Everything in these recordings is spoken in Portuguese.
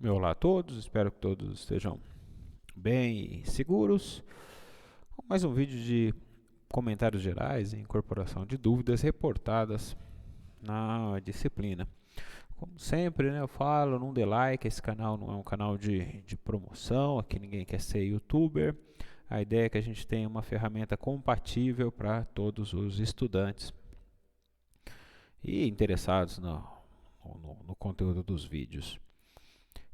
Olá a todos, espero que todos estejam bem e seguros. Mais um vídeo de comentários gerais e incorporação de dúvidas reportadas na disciplina. Como sempre, né, eu falo, não dê like, esse canal não é um canal de promoção, aqui ninguém quer ser youtuber. A ideia é que a gente tenha uma ferramenta compatível para todos os estudantes e interessados no conteúdo dos vídeos.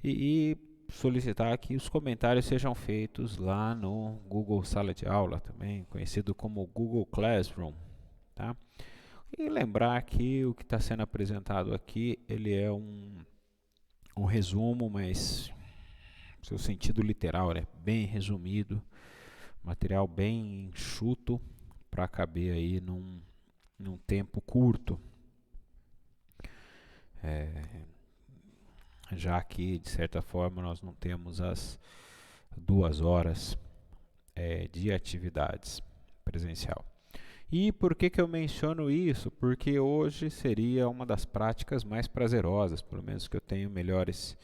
E solicitar que os comentários sejam feitos lá no Google Sala de Aula, também conhecido como Google Classroom, tá? E lembrar que o que está sendo apresentado aqui, ele é um resumo, mas seu sentido literal, né? Bem resumido, material bem enxuto para caber aí num tempo curto. Já que, de certa forma, nós não temos as 2 horas de atividades presencial. E por que eu menciono isso? Porque hoje seria uma das práticas mais prazerosas, pelo menos que eu tenho melhores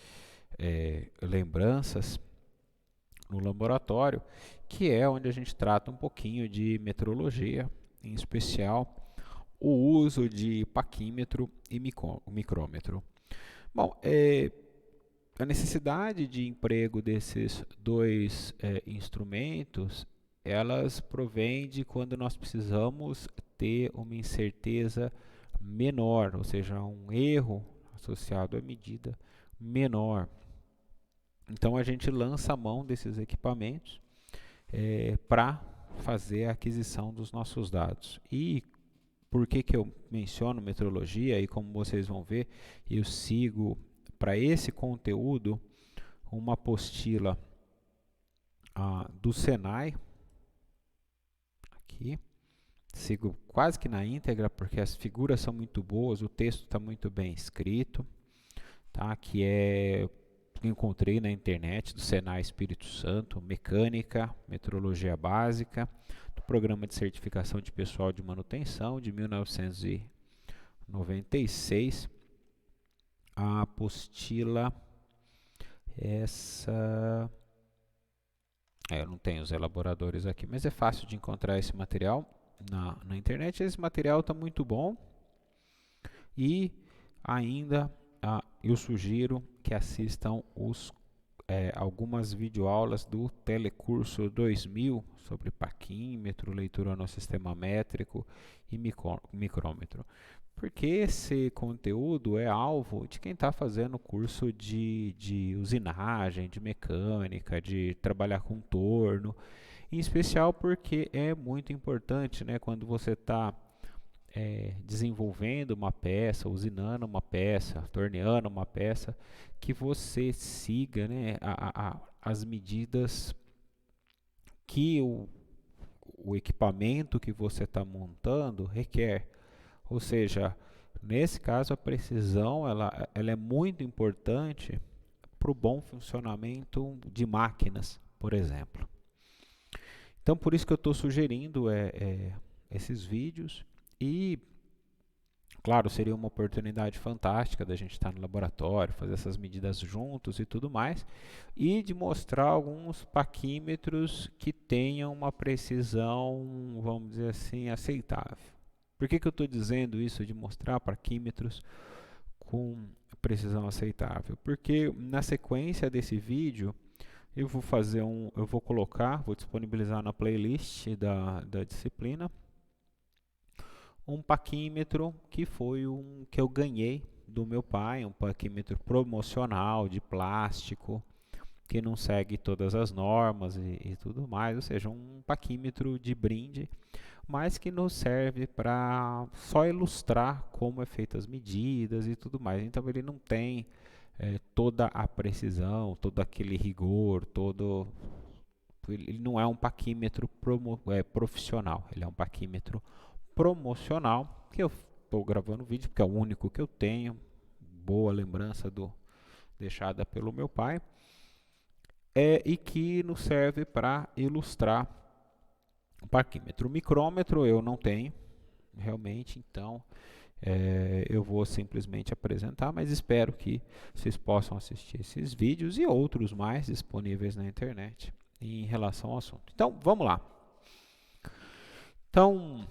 lembranças no laboratório, que é onde a gente trata um pouquinho de metrologia, em especial o uso de paquímetro e micrômetro. Bom, a necessidade de emprego desses dois instrumentos, elas provêm de quando nós precisamos ter uma incerteza menor, ou seja, um erro associado à medida menor. Então a gente lança a mão desses equipamentos para fazer a aquisição dos nossos dados. E por que eu menciono metrologia? E como vocês vão ver, eu sigo para esse conteúdo uma apostila do Senai, aqui, sigo quase que na íntegra, porque as figuras são muito boas, o texto está muito bem escrito, tá? Que encontrei na internet do Senai Espírito Santo, mecânica, metrologia básica, do programa de certificação de pessoal de manutenção de 1996, a apostila essa eu não tenho os elaboradores aqui, mas é fácil de encontrar esse material na internet. Esse material está muito bom e ainda eu sugiro que assistam algumas videoaulas do Telecurso 2000 sobre paquímetro, leitura no sistema métrico e micrômetro. Porque esse conteúdo é alvo de quem está fazendo curso de usinagem, de mecânica, de trabalhar com torno, em especial porque é muito importante, né, quando você está desenvolvendo uma peça, usinando uma peça, torneando uma peça, que você siga, né, as medidas que o equipamento que você está montando requer. Ou seja, nesse caso a precisão ela é muito importante para o bom funcionamento de máquinas, por exemplo. Então por isso que eu estou sugerindo esses vídeos e claro, seria uma oportunidade fantástica da gente estar no laboratório, fazer essas medidas juntos e tudo mais, e de mostrar alguns paquímetros que tenham uma precisão, vamos dizer assim, aceitável. Por que eu estou dizendo isso de mostrar paquímetros com precisão aceitável? Porque na sequência desse vídeo eu vou colocar, vou disponibilizar na playlist da disciplina um paquímetro que foi um que eu ganhei do meu pai, um paquímetro promocional de plástico, que não segue todas as normas e tudo mais, ou seja, um paquímetro de brinde, mas que nos serve para só ilustrar como é feita as medidas e tudo mais. Então ele não tem toda a precisão, todo aquele rigor, ele não é um paquímetro profissional, ele é um paquímetro promocional, que eu estou gravando vídeo porque é o único que eu tenho, boa lembrança deixada pelo meu pai, e que nos serve para ilustrar o parquímetro. O micrômetro eu não tenho, realmente, então Eu vou simplesmente apresentar, mas espero que vocês possam assistir esses vídeos e outros mais disponíveis na internet em relação ao assunto. Então, vamos lá. Então,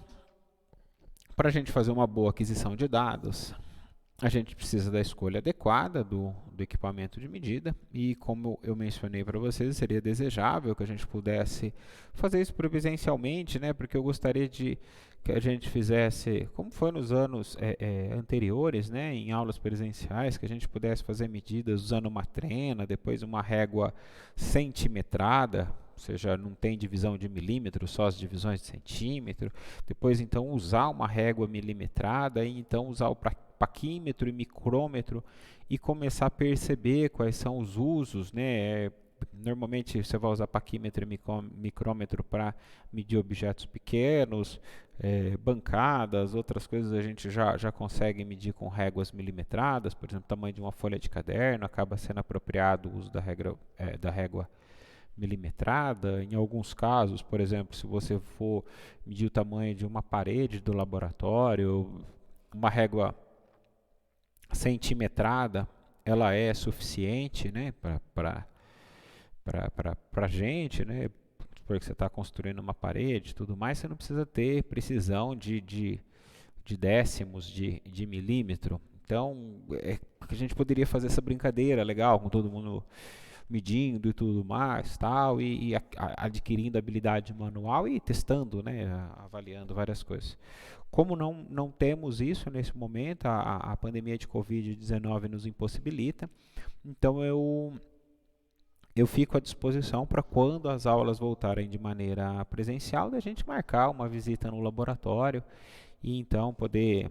para a gente fazer uma boa aquisição de dados, a gente precisa da escolha adequada do equipamento de medida e, como eu mencionei para vocês, seria desejável que a gente pudesse fazer isso presencialmente, né? Porque eu gostaria de que a gente fizesse, como foi nos anos anteriores, né? Em aulas presenciais, que a gente pudesse fazer medidas usando uma trena, depois uma régua centimetrada, ou seja, não tem divisão de milímetro, só as divisões de centímetro. Depois, então, usar uma régua milimetrada e então usar o paquímetro e micrômetro e começar a perceber quais são os usos, né? Normalmente você vai usar paquímetro e micrômetro para medir objetos pequenos, bancadas, outras coisas a gente já consegue medir com réguas milimetradas, por exemplo, o tamanho de uma folha de caderno, acaba sendo apropriado o uso da régua milimetrada. Em alguns casos, por exemplo, se você for medir o tamanho de uma parede do laboratório, uma régua centimetrada, ela é suficiente, né, para a gente, né, porque você está construindo uma parede e tudo mais, você não precisa ter precisão de décimos de milímetro. Então, a gente poderia fazer essa brincadeira legal com todo mundo medindo e tudo mais, tal, e adquirindo habilidade manual e testando, né, avaliando várias coisas. Como não temos isso nesse momento, a pandemia de Covid-19 nos impossibilita, então eu fico à disposição para quando as aulas voltarem de maneira presencial, da gente marcar uma visita no laboratório e então poder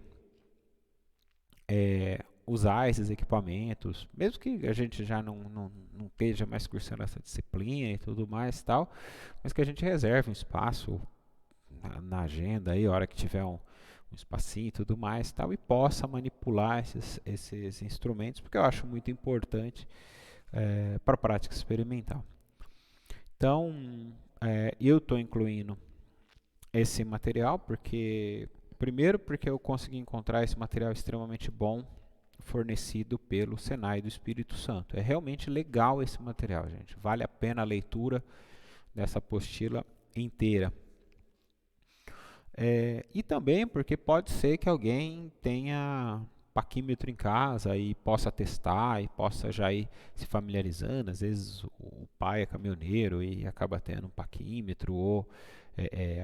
usar esses equipamentos, mesmo que a gente já não esteja mais cursando essa disciplina e tudo mais tal, mas que a gente reserve um espaço na agenda aí, a hora que tiver um espacinho e tudo mais tal, e possa manipular esses instrumentos, porque eu acho muito importante para a prática experimental. Então, eu estou incluindo esse material primeiro porque eu consegui encontrar esse material extremamente bom fornecido pelo Senai do Espírito Santo. É realmente legal esse material, gente. Vale a pena a leitura dessa apostila inteira. E também porque pode ser que alguém tenha paquímetro em casa e possa testar e possa já ir se familiarizando. Às vezes o pai é caminhoneiro e acaba tendo um paquímetro, ou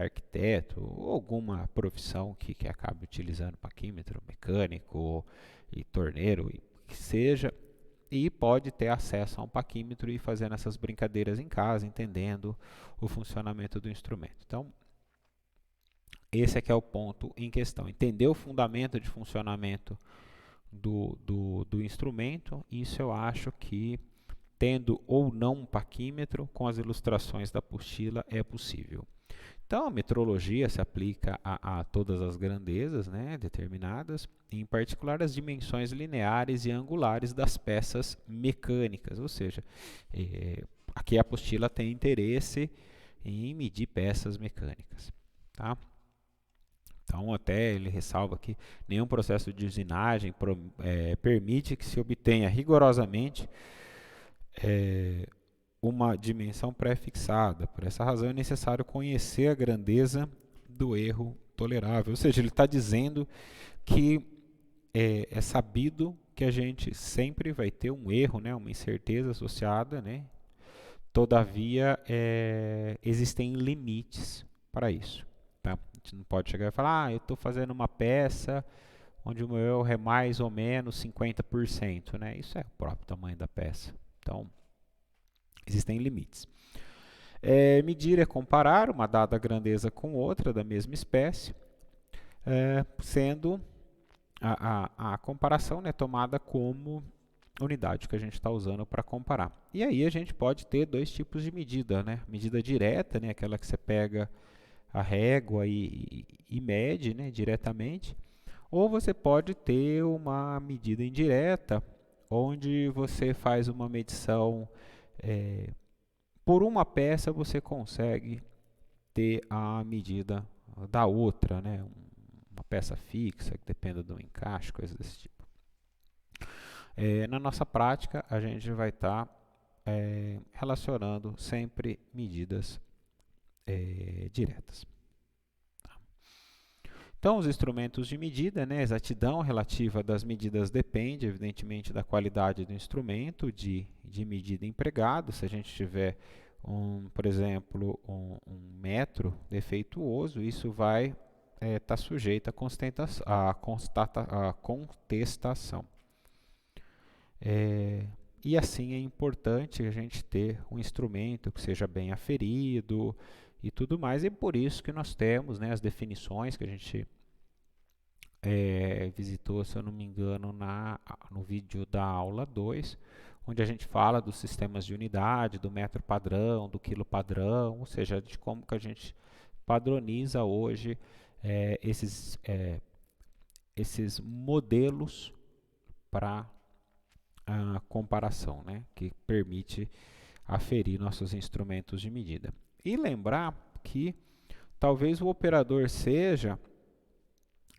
arquiteto, ou alguma profissão que acabe utilizando paquímetro, mecânico e torneiro, e que seja, e pode ter acesso a um paquímetro e fazendo essas brincadeiras em casa, entendendo o funcionamento do instrumento. Então, esse aqui é o ponto em questão. Entender o fundamento de funcionamento do instrumento, isso eu acho que, tendo ou não um paquímetro, com as ilustrações da apostila, é possível. Então, a metrologia se aplica a todas as grandezas, né, determinadas, em particular as dimensões lineares e angulares das peças mecânicas, ou seja, aqui a apostila tem interesse em medir peças mecânicas. Tá? Então, até ele ressalva que nenhum processo de usinagem permite que se obtenha rigorosamente uma dimensão pré-fixada. Por essa razão é necessário conhecer a grandeza do erro tolerável. Ou seja, ele está dizendo que é sabido que a gente sempre vai ter um erro, né, uma incerteza associada, né? Todavia, existem limites para isso. Tá? A gente não pode chegar e falar, eu estou fazendo uma peça onde o meu erro é mais ou menos 50%. Né? Isso é o próprio tamanho da peça. Então, existem limites. Medir é comparar uma dada grandeza com outra da mesma espécie, sendo a comparação, né, tomada como unidade que a gente está usando para comparar. E aí a gente pode ter dois tipos de medida, né? Medida direta, né, aquela que você pega a régua e mede, né, diretamente, ou você pode ter uma medida indireta, onde você faz uma medição por uma peça, você consegue ter a medida da outra, né? Uma peça fixa, que dependa do encaixe, coisas desse tipo. Na nossa prática, a gente vai estar relacionando sempre medidas diretas. Então, os instrumentos de medida, né, a exatidão relativa das medidas depende, evidentemente, da qualidade do instrumento de medida empregado. Se a gente tiver, por exemplo, um metro defeituoso, isso vai estar sujeito à contestação. E assim é importante a gente ter um instrumento que seja bem aferido e tudo mais, e por isso que nós temos, né, as definições que a gente visitou, se eu não me engano, no vídeo da aula 2, onde a gente fala dos sistemas de unidade, do metro padrão, do quilo padrão, ou seja, de como que a gente padroniza hoje esses modelos para a comparação, né, que permite aferir nossos instrumentos de medida. E lembrar que talvez o operador seja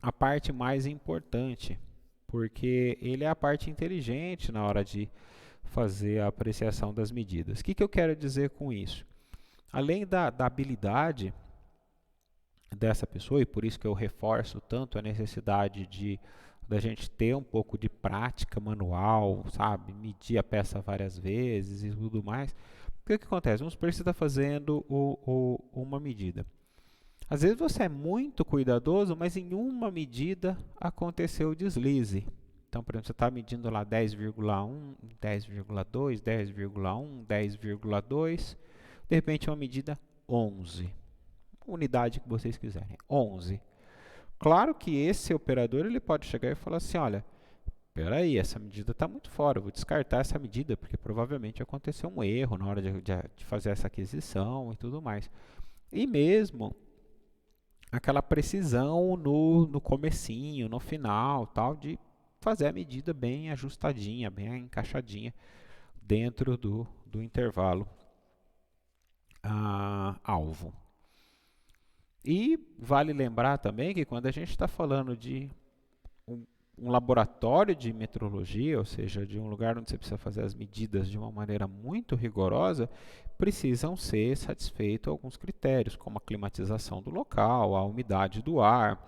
a parte mais importante, porque ele é a parte inteligente na hora de fazer a apreciação das medidas. O que eu quero dizer com isso? Além da habilidade dessa pessoa, e por isso que eu reforço tanto a necessidade da gente ter um pouco de prática manual, sabe? Medir a peça várias vezes e tudo mais. O que acontece? Vamos supor que você está fazendo uma medida. Às vezes você é muito cuidadoso, mas em uma medida aconteceu o deslize. Então, por exemplo, você está medindo lá 10,1, 10,2, 10,1, 10,2. De repente, uma medida 11. Unidade que vocês quiserem, 11. Claro que esse operador ele pode chegar e falar assim, olha, espera aí, essa medida está muito fora, eu vou descartar essa medida, porque provavelmente aconteceu um erro na hora de fazer essa aquisição e tudo mais. E mesmo aquela precisão no comecinho, no final, tal, de fazer a medida bem ajustadinha, bem encaixadinha dentro do intervalo alvo. E vale lembrar também que quando a gente está falando de um laboratório de metrologia, ou seja, de um lugar onde você precisa fazer as medidas de uma maneira muito rigorosa, precisam ser satisfeitos alguns critérios, como a climatização do local, a umidade do ar.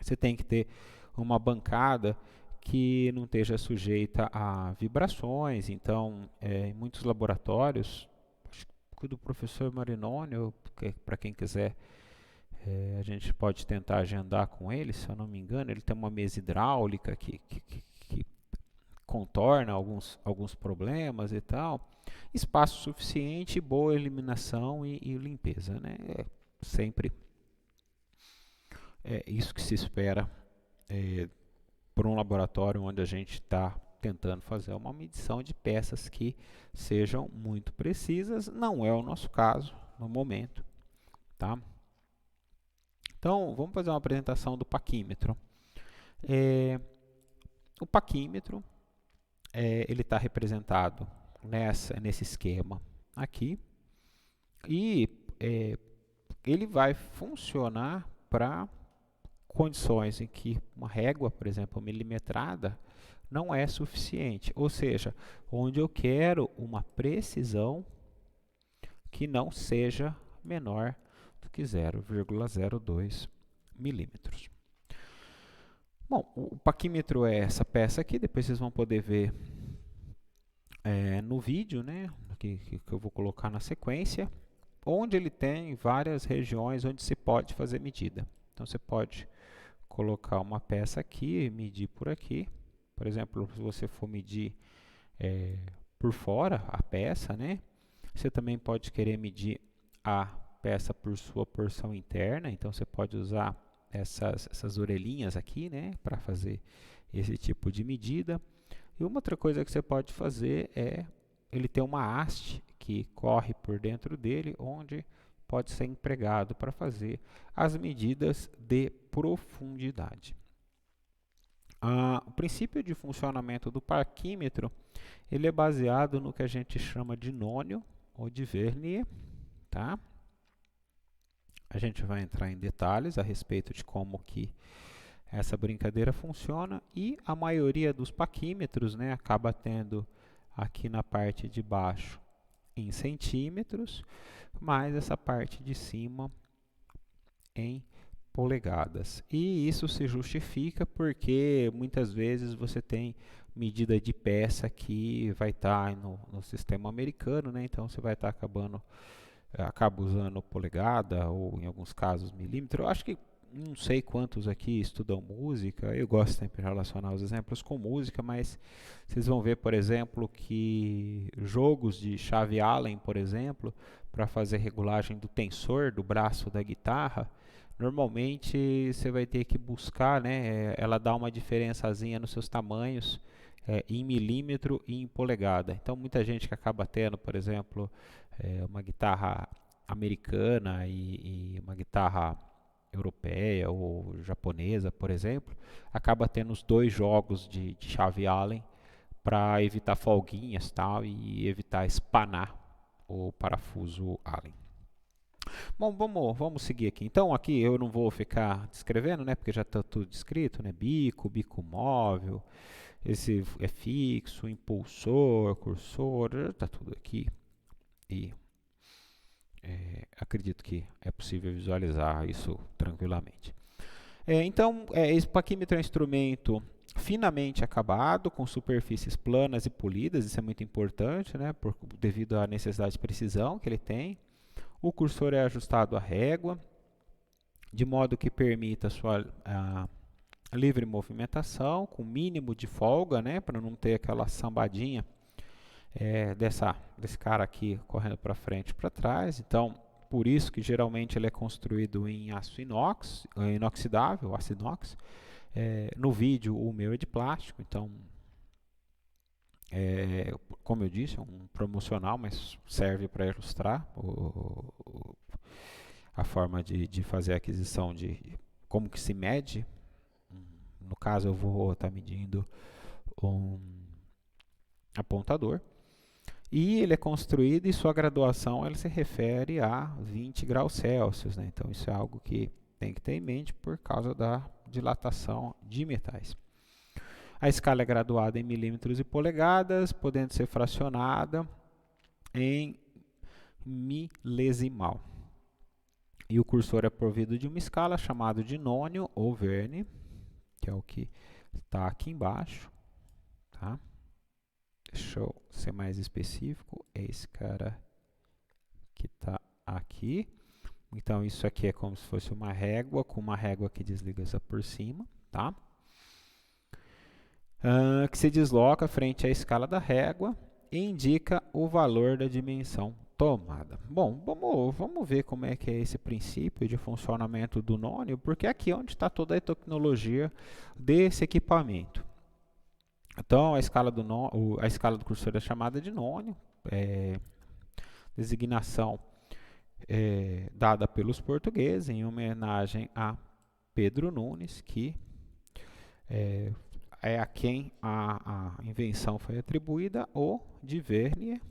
Você tem que ter uma bancada que não esteja sujeita a vibrações. Então, em muitos laboratórios, acho que do professor Marinoni, para quem quiser, a gente pode tentar agendar com ele, se eu não me engano. Ele tem uma mesa hidráulica que contorna alguns problemas e tal. Espaço suficiente, boa eliminação e limpeza, né? Sempre isso que se espera por um laboratório onde a gente está tentando fazer uma medição de peças que sejam muito precisas. Não é o nosso caso no momento, tá? Então, vamos fazer uma apresentação do paquímetro. O paquímetro, ele está representado nesse esquema aqui, e ele vai funcionar para condições em que uma régua, por exemplo, milimetrada, não é suficiente, ou seja, onde eu quero uma precisão que não seja menor do que 0,02 milímetros. Bom, o paquímetro é essa peça aqui, depois vocês vão poder ver no vídeo, né, que eu vou colocar na sequência, onde ele tem várias regiões onde se pode fazer medida. Então, você pode colocar uma peça aqui e medir por aqui. Por exemplo, se você for medir por fora a peça, né, você também pode querer medir a peça por sua porção interna. Então, você pode usar essas orelhinhas aqui, né, para fazer esse tipo de medida. E uma outra coisa que você pode fazer ele tem uma haste que corre por dentro dele, onde pode ser empregado para fazer as medidas de profundidade. O princípio de funcionamento do paquímetro, ele é baseado no que a gente chama de nônio ou de vernier, tá? A gente vai entrar em detalhes a respeito de como que essa brincadeira funciona e a maioria dos paquímetros, né, acaba tendo aqui na parte de baixo em centímetros, mais essa parte de cima em polegadas. E isso se justifica porque muitas vezes você tem medida de peça que vai estar no sistema americano, né? Então você vai estar acaba usando polegada ou em alguns casos milímetro. Eu acho que não sei quantos aqui estudam música, eu gosto sempre de relacionar os exemplos com música, mas vocês vão ver, por exemplo, que jogos de chave Allen, por exemplo, para fazer regulagem do tensor do braço da guitarra, normalmente você vai ter que buscar, né? Ela dá uma diferençazinha nos seus tamanhos, em milímetro e em polegada. Então, muita gente que acaba tendo, por exemplo, uma guitarra americana e uma guitarra europeia ou japonesa, por exemplo, acaba tendo os dois jogos de chave Allen para evitar folguinhas tal, e evitar espanar o parafuso Allen. Bom, vamos seguir aqui. Então, aqui eu não vou ficar descrevendo, né, porque já está tudo descrito, né, bico móvel, esse é fixo, impulsor, cursor, está tudo aqui. E acredito que é possível visualizar isso tranquilamente. Então, esse paquímetro é um instrumento finamente acabado, com superfícies planas e polidas, isso é muito importante, né, devido à necessidade de precisão que ele tem. O cursor é ajustado à régua, de modo que permita a livre movimentação, com mínimo de folga, né, para não ter aquela sambadinha desse cara aqui correndo para frente e para trás. Então, por isso que geralmente ele é construído em aço inox, inoxidável, aço inox. No vídeo o meu é de plástico, então, como eu disse, é um promocional, mas serve para ilustrar a forma de fazer a aquisição de como que se mede. No caso, eu vou estar medindo um apontador. E ele é construído e sua graduação ela se refere a 20 graus Celsius, né? Então isso é algo que tem que ter em mente por causa da dilatação de metais. A escala é graduada em milímetros e polegadas, podendo ser fracionada em milesimal. E o cursor é provido de uma escala chamada de nônio ou verne, que é o que está aqui embaixo, tá? Deixa eu ser mais específico, é esse cara que está aqui. Então, isso aqui é como se fosse uma régua, com uma régua que desliga essa por cima, tá? Que se desloca frente à escala da régua e indica o valor da dimensão tomada. Bom, vamos ver como é que é esse princípio de funcionamento do nônio, porque aqui é onde está toda a tecnologia desse equipamento. Então, a escala do cursor é chamada de nônio, designação dada pelos portugueses em homenagem a Pedro Nunes, que é a quem a invenção foi atribuída, ou de Vernier,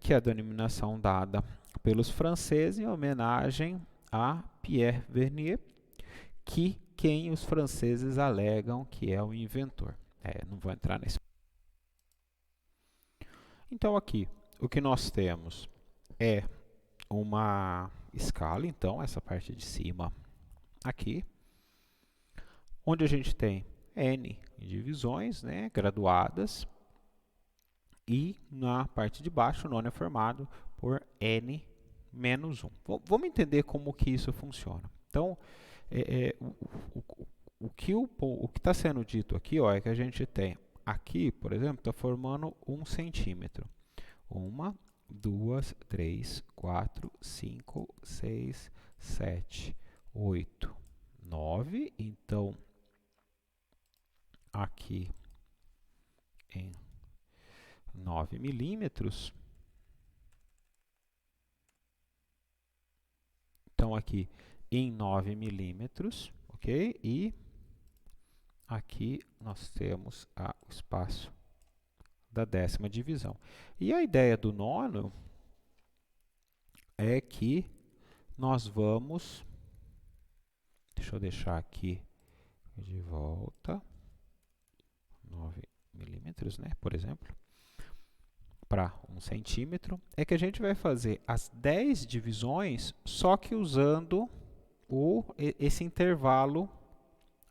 que é a denominação dada pelos franceses em homenagem a Pierre Vernier, quem os franceses alegam que é o inventor. Não vou entrar nesse. Então aqui, o que nós temos é uma escala, então, essa parte de cima aqui, onde a gente tem N divisões, né, graduadas, e na parte de baixo o nônio é formado por N menos 1. Vamos entender como que isso funciona. Então, o que está sendo dito aqui é que a gente tem aqui, por exemplo, está formando 1 centímetro. 1, 2, 3, 4, 5, 6, 7, 8, 9. Então, aqui em 9 milímetros. Então, aqui em 9 milímetros, ok? E aqui nós temos o espaço da 10ª divisão. E a ideia do nono é que nós vamos, deixa eu deixar aqui de volta, 9 milímetros, né, por exemplo, para 1 centímetro, é que a gente vai fazer as 10 divisões, só que usando esse intervalo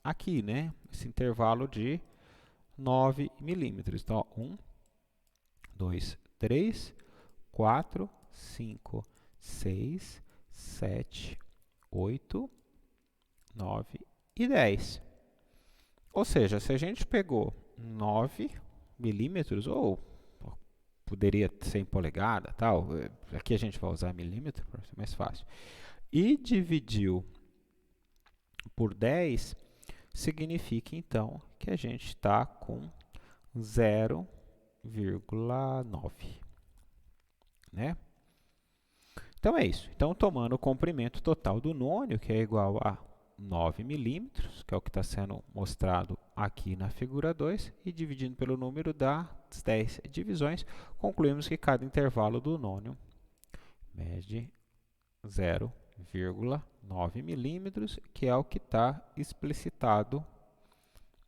aqui, né, esse intervalo de 9 milímetros. Então, 1, 2, 3, 4, 5, 6, 7, 8, 9 e 10. Ou seja, se a gente pegou 9 milímetros, ou poderia ser em polegada, tal, aqui a gente vai usar milímetro para ser mais fácil, e dividiu por 10, significa então que a gente está com 0,9, né? Então é isso. Então, tomando o comprimento total do nônio, que é igual a 9 milímetros, que é o que está sendo mostrado aqui na figura 2, e dividindo pelo número das 10 divisões, concluímos que cada intervalo do nônio mede 0,9 milímetros, que é o que está explicitado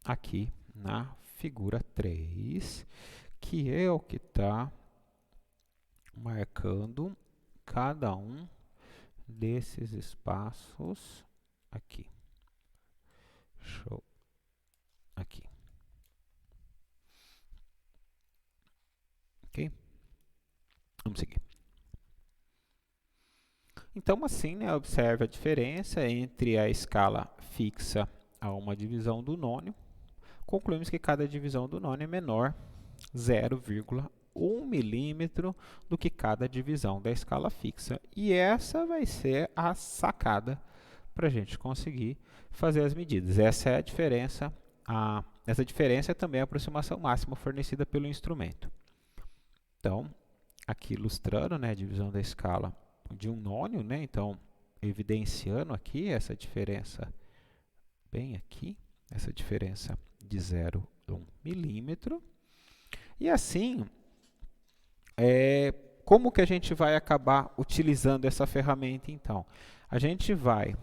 aqui na figura 3, que é o que está marcando cada um desses espaços aqui. Show. Aqui. Ok? Vamos seguir. Então, assim, né, observe a diferença entre a escala fixa a uma divisão do nônio. Concluímos que cada divisão do nônio é menor 0,1 milímetro do que cada divisão da escala fixa. E essa vai ser a sacada para a gente conseguir fazer as medidas. Essa é a diferença. Essa diferença é também a aproximação máxima fornecida pelo instrumento. Então, aqui ilustrando, né, a divisão da escala de um nônio, né, então evidenciando aqui essa diferença, bem aqui, essa diferença de 0,1 milímetro. E assim, como que a gente vai acabar utilizando essa ferramenta então? A gente vai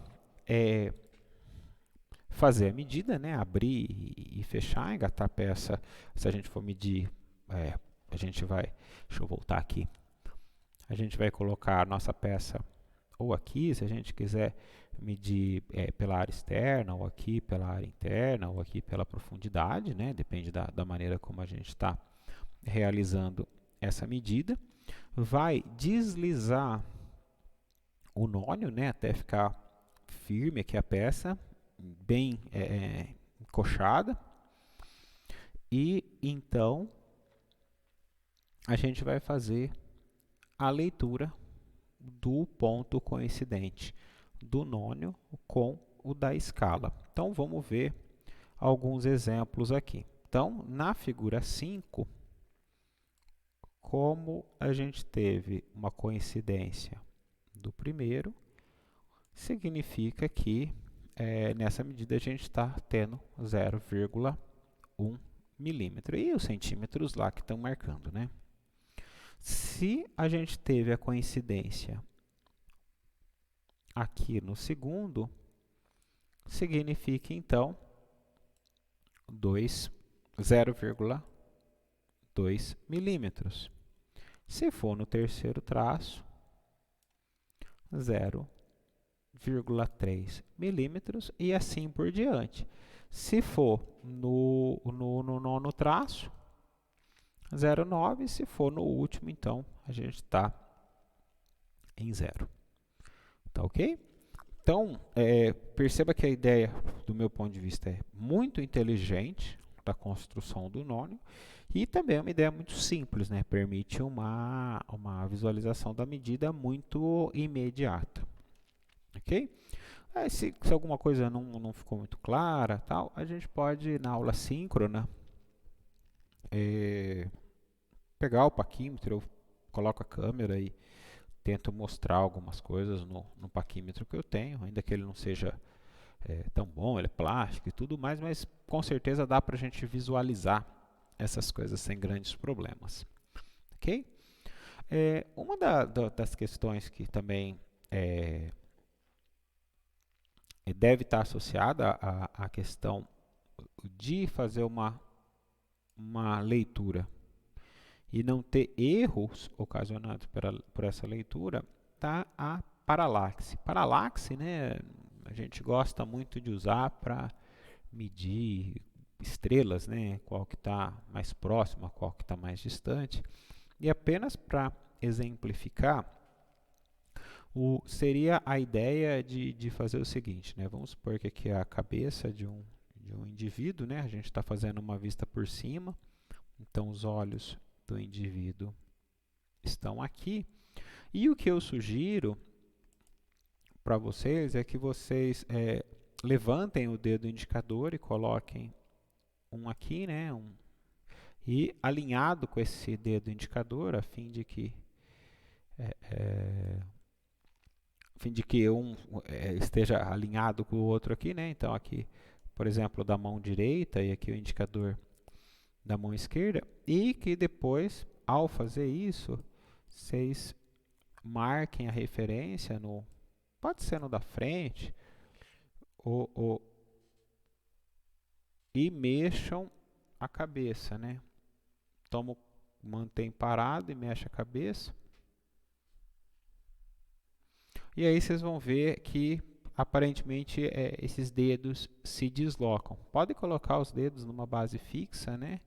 fazer a medida, né, abrir e fechar, engatar a peça. Se a gente for medir, a gente vai, deixa eu voltar aqui, a gente vai colocar a nossa peça ou aqui, se a gente quiser medir pela área externa, ou aqui pela área interna, ou aqui pela profundidade, né, depende da maneira como a gente está realizando essa medida. Vai deslizar o nônio, né, até ficar firme aqui a peça, bem encoxada. E então a gente vai fazer a leitura do ponto coincidente do nônio com o da escala. Então vamos ver alguns exemplos aqui. Então, na figura 5, como a gente teve uma coincidência do primeiro, significa que nessa medida a gente está tendo 0,1 milímetro. E os centímetros lá que estão marcando, né? Se a gente teve a coincidência aqui no segundo, significa então 0,2 milímetros. Se for no terceiro traço, 0,3 milímetros e assim por diante. Se for no nono traço, 0,9. Se for no último, então, a gente está em 0. Tá ok? Então, perceba que a ideia, do meu ponto de vista, é muito inteligente da construção do nônio e também é uma ideia muito simples, né? Permite uma visualização da medida muito imediata. Ok? Se alguma coisa não ficou muito clara, tal, a gente pode, na aula síncrona, pegar o paquímetro, eu coloco a câmera e tento mostrar algumas coisas no paquímetro que eu tenho, ainda que ele não seja tão bom, ele é plástico e tudo mais, mas com certeza dá para a gente visualizar essas coisas sem grandes problemas. Ok? Uma das questões que também deve estar associada à questão de fazer uma leitura e não ter erros ocasionados por essa leitura, tá a paralaxe. Paralaxe, né, a gente gosta muito de usar para medir estrelas, né, qual que está mais próxima, qual que está mais distante. E apenas para exemplificar, seria a ideia de fazer o seguinte, né, vamos supor que aqui é a cabeça de um indivíduo, né, a gente está fazendo uma vista por cima, então os olhos do indivíduo estão aqui. E o que eu sugiro para vocês é que vocês levantem o dedo indicador e coloquem um aqui, né, e alinhado com esse dedo indicador, a fim de que um esteja alinhado com o outro aqui, né? Então aqui, por exemplo, da mão direita e aqui o indicador da mão esquerda, e que depois, ao fazer isso, vocês marquem a referência pode ser no da frente, ou, e mexam a cabeça, né? Mantém parado e mexe a cabeça. E aí vocês vão ver que aparentemente esses dedos se deslocam. Pode colocar os dedos numa base fixa, né?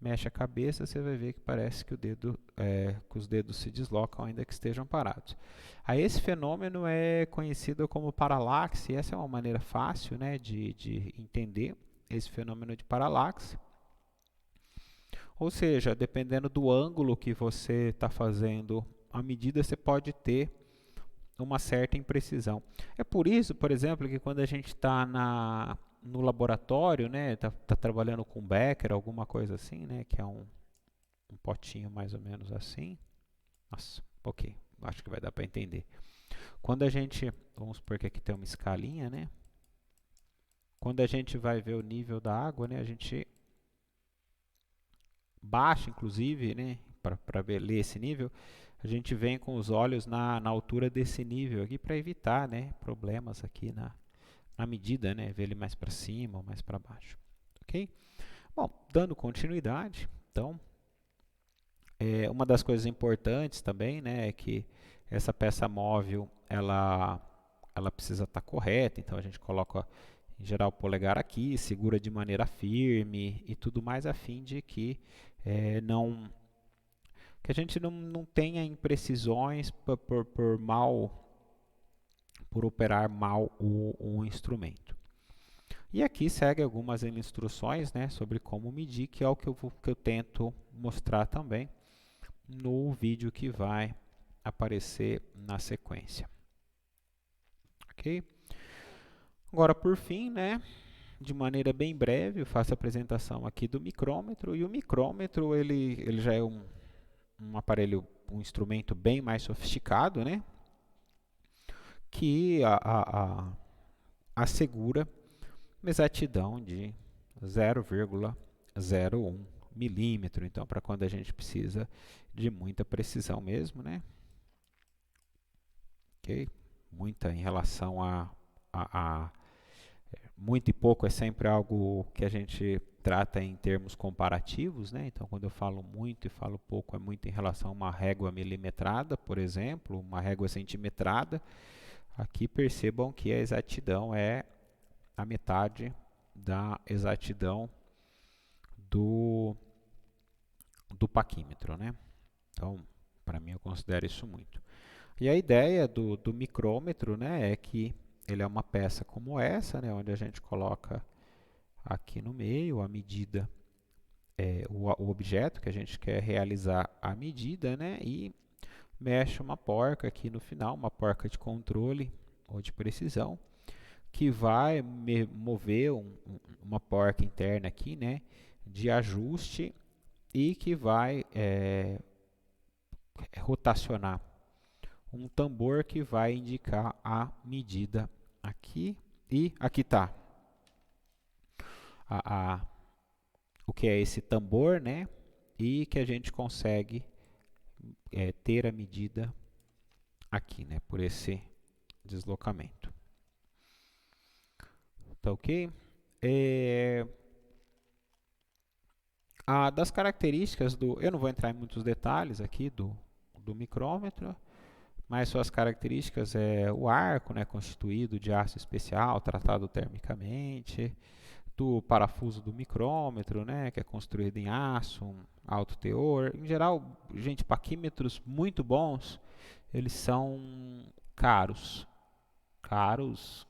Mexe a cabeça, você vai ver que parece que que os dedos se deslocam ainda que estejam parados. Aí esse fenômeno é conhecido como paralaxe. Essa é uma maneira fácil, né, de entender esse fenômeno de paralaxe. Ou seja, dependendo do ângulo que você está fazendo a medida, você pode ter uma certa imprecisão. É por isso, por exemplo, que quando a gente está no laboratório, né, tá trabalhando com Becker, alguma coisa assim, né, que é um potinho mais ou menos assim. Nossa, ok, acho que vai dar para entender. Quando a gente, vamos supor que aqui tem uma escalinha, né, quando a gente vai ver o nível da água, né, a gente baixa, inclusive, né, para ler esse nível, a gente vem com os olhos na altura desse nível aqui para evitar, né, problemas aqui na medida, né, ver ele mais para cima ou mais para baixo. Ok? Bom, dando continuidade, então, uma das coisas importantes também, né, é que essa peça móvel, ela precisa estar correta, então a gente coloca, em geral, o polegar aqui, segura de maneira firme e tudo mais, a fim de que que a gente não tenha imprecisões por operar mal o instrumento. E aqui segue algumas instruções, né, sobre como medir, que é o que eu tento mostrar também no vídeo que vai aparecer na sequência. Ok? Agora, por fim, né, de maneira bem breve, eu faço a apresentação aqui do micrômetro, e o micrômetro ele já é um aparelho, um instrumento bem mais sofisticado, né, que assegura uma exatidão de 0,01 milímetro. Então, para quando a gente precisa de muita precisão mesmo, né? Ok? Muita em relação a muito e pouco é sempre algo que a gente trata em termos comparativos, né? Então, quando eu falo muito e falo pouco, é muito em relação a uma régua milimetrada, por exemplo, uma régua centimetrada. Aqui percebam que a exatidão é a metade da exatidão do paquímetro, né? Então, para mim, eu considero isso muito. E a ideia do micrômetro, né, é que ele é uma peça como essa, né, onde a gente coloca aqui no meio a medida, o objeto que a gente quer realizar a medida, né, e mexe uma porca aqui no final, uma porca de controle ou de precisão, que vai mover uma porca interna aqui, né, de ajuste e que vai rotacionar um tambor que vai indicar a medida aqui. E aqui está o que é esse tambor, né? E que a gente consegue ter a medida aqui, né? Por esse deslocamento. Tá ok? Das características eu não vou entrar em muitos detalhes aqui do micrômetro, mas suas características é o arco, né, constituído de aço especial, tratado termicamente, do parafuso do micrômetro, né, que é construído em aço, alto teor. Em geral, gente, paquímetros muito bons, eles são caros, caros,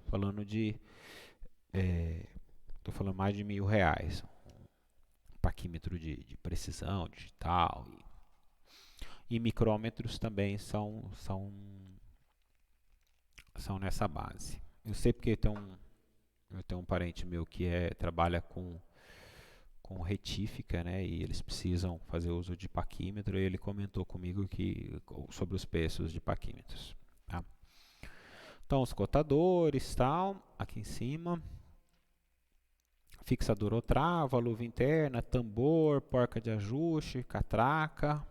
falando tô falando mais de R$ 1.000, paquímetro de precisão digital e micrômetros também são nessa base. Eu sei porque eu tenho um parente meu que trabalha com retífica, né, e eles precisam fazer uso de paquímetro, e ele comentou comigo sobre os preços de paquímetros. Tá? Então, os cotadores, tal, aqui em cima, fixador ou trava, luva interna, tambor, porca de ajuste, catraca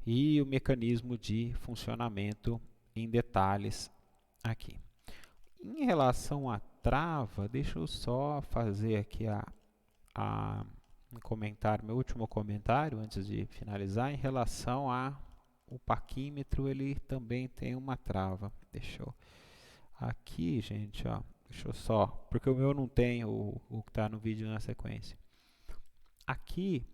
e o mecanismo de funcionamento em detalhes aqui. Em relação à trava, deixa eu só fazer aqui um comentário, meu último comentário antes de finalizar, em relação o paquímetro, ele também tem uma trava. Deixa eu aqui, gente, ó, deixa eu só, porque o meu não tem o que está no vídeo na sequência. Aqui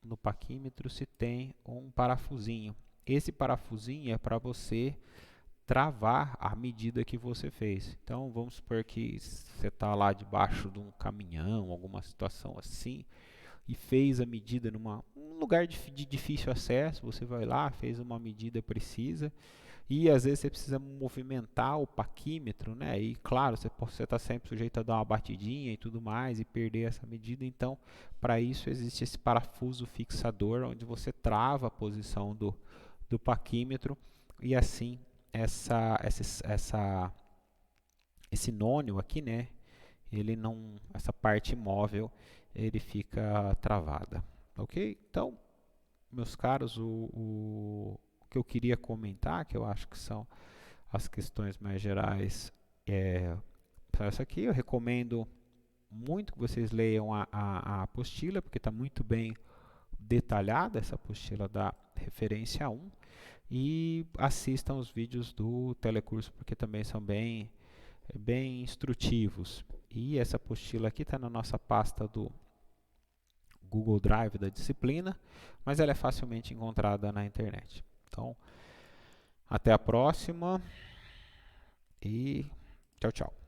no paquímetro se tem um parafusinho. Esse parafusinho é para você travar a medida que você fez. Então vamos supor que você está lá debaixo de um caminhão, alguma situação assim, e fez a medida num lugar de difícil acesso. Você vai lá, fez uma medida precisa. E às vezes você precisa movimentar o paquímetro, né? E claro, você está sempre sujeito a dar uma batidinha e tudo mais e perder essa medida. Então, para isso existe esse parafuso fixador, onde você trava a posição do paquímetro e assim esse nônio aqui, né? Ele não, essa parte móvel, ele fica travada, ok? Então, meus caros, o que eu queria comentar, que eu acho que são as questões mais gerais, para essa aqui. Eu recomendo muito que vocês leiam a apostila, porque está muito bem detalhada essa apostila da referência 1, e assistam os vídeos do telecurso, porque também são bem instrutivos. E essa apostila aqui está na nossa pasta do Google Drive da disciplina, mas ela é facilmente encontrada na internet. Então, até a próxima e tchau, tchau.